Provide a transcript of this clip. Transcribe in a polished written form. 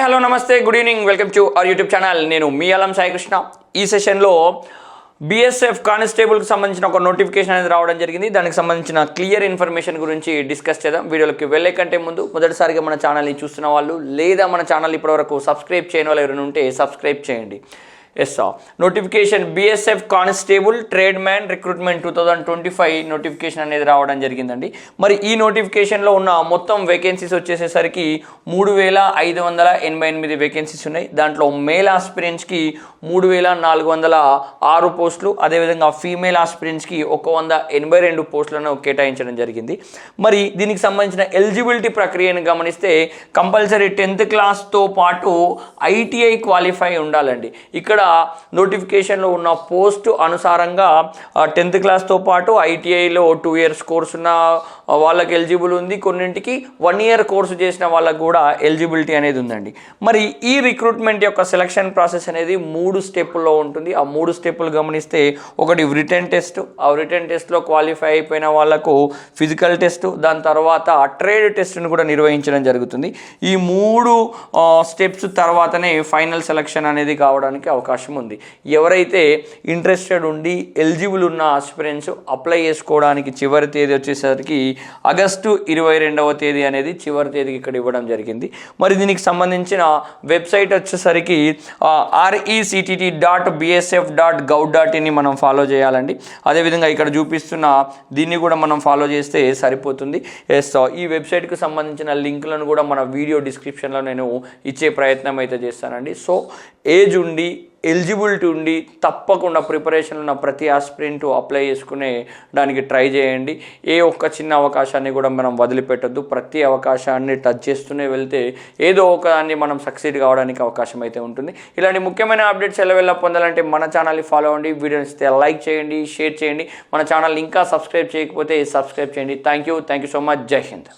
Hi hello నమస్తే good evening welcome to our YouTube channel. నేను మీ అలం సాయి కృష్ణ. ఈ సెషన్లో బీఎస్ఎఫ్ కానిస్టేబుల్కి సంబంధించిన ఒక నోటిఫికేషన్ అనేది రావడం జరిగింది. దానికి సంబంధించిన క్లియర్ ఇన్ఫర్మేషన్ గురించి డిస్కస్ చేద్దాం. వీడియోలోకి వెళ్ళే కంటే ముందు మొదటిసారిగా మన ఛానల్ని చూస్తున్న వాళ్ళు లేదా మన ఛానల్ ఇప్పటివరకు సబ్స్క్రైబ్ చేయని వాళ్ళు ఎవరైనా ఉంటే సబ్స్క్రైబ్ చేయండి. Yes notification BSF constable tradesman recruitment 2025 notification అనేది రావడం జరిగిందండి. మరి ఈ నోటిఫికేషన్లో ఉన్న మొత్తం వేకెన్సీస్ వచ్చేసేసరికి 3588 వేకెన్సీస్ ఉన్నాయి. దాంట్లో మేల్ ఆస్పిరెంట్స్కి 3406 పోస్టులు, అదేవిధంగా ఫీమేల్ ఆస్పిరెంట్స్కి 182 పోస్టులను కేటాయించడం జరిగింది. మరి దీనికి సంబంధించిన ఎలిజిబిలిటీ ప్రక్రియను గమనిస్తే కంపల్సరీ 10th క్లాస్తో పాటు ఐటీఐ క్వాలిఫై ఉండాలండి. ఇక్కడ నోటిఫికేషన్లో ఉన్న పోస్టు అనుసారంగా 10th క్లాస్తో పాటు ఐటీఐలో 2 years కోర్సు ఉన్న వాళ్ళకి ఎలిజిబుల్ ఉంది. కొన్నింటికి 1 year కోర్సు చేసిన వాళ్ళకు కూడా ఎలిజిబిలిటీ అనేది ఉందండి. మరి ఈ రిక్రూట్మెంట్ యొక్క సెలక్షన్ ప్రాసెస్ అనేది 3 స్టెప్పుల్లో ఉంటుంది. ఆ 3 స్టెప్పులు గమనిస్తే ఒకటి రిటన్ టెస్ట్, ఆ రిటన్ టెస్ట్లో క్వాలిఫై అయిపోయిన వాళ్ళకు ఫిజికల్ టెస్ట్, దాని తర్వాత ట్రేడ్ టెస్ట్ను కూడా నిర్వహించడం జరుగుతుంది. ఈ 3 స్టెప్స్ తర్వాతనే ఫైనల్ సెలక్షన్ అనేది కావడానికి అవకాశం ఉంది. ఎవరైతే ఇంట్రెస్టెడ్ ఉండి ఎలిజిబుల్ ఉన్న ఆస్పిరెంట్స్ అప్లై చేసుకోవడానికి చివరి తేదీ వచ్చేసరికి ఆగస్టు 22వ తేదీ అనేది చివరి తేదీకి ఇక్కడ ఇవ్వడం జరిగింది. మరి దీనికి సంబంధించిన వెబ్సైట్ వచ్చేసరికి rectt.bsf.gov.in మనం ఫాలో చేయాలండి. అదేవిధంగా ఇక్కడ చూపిస్తున్న దీన్ని కూడా మనం ఫాలో చేస్తే సరిపోతుంది. ఈ వెబ్సైట్కి సంబంధించిన లింకులను కూడా మన వీడియో డిస్క్రిప్షన్లో నేను ఇచ్చే ప్రయత్నం అయితే చేస్తానండి. సో ఏజ్ ఉండి ఎలిజిబిలిటీ ఉండి తప్పకుండా ప్రిపరేషన్ ఉన్న ప్రతి ఆస్పిరెంట్ అప్లై చేసుకునే దానికి ట్రై చేయండి. ఏ ఒక్క చిన్న అవకాశాన్ని కూడా మనం వదిలిపెట్టద్దు. ప్రతి అవకాశాన్ని టచ్ చేస్తూనే వెళ్తే ఏదో ఒకదాన్ని మనం సక్సీడ్ కావడానికి అవకాశం అయితే ఉంటుంది. ఇలాంటి ముఖ్యమైన అప్డేట్స్ ఎలా పొందాలంటే మన ఛానల్ని ఫాలో అవ్వండి, వీడియోని ఇస్తే లైక్ చేయండి, షేర్ చేయండి. మన ఛానల్ ఇంకా సబ్స్క్రైబ్ చేయకపోతే సబ్స్క్రైబ్ చేయండి. Thank you so much. జై హింద్.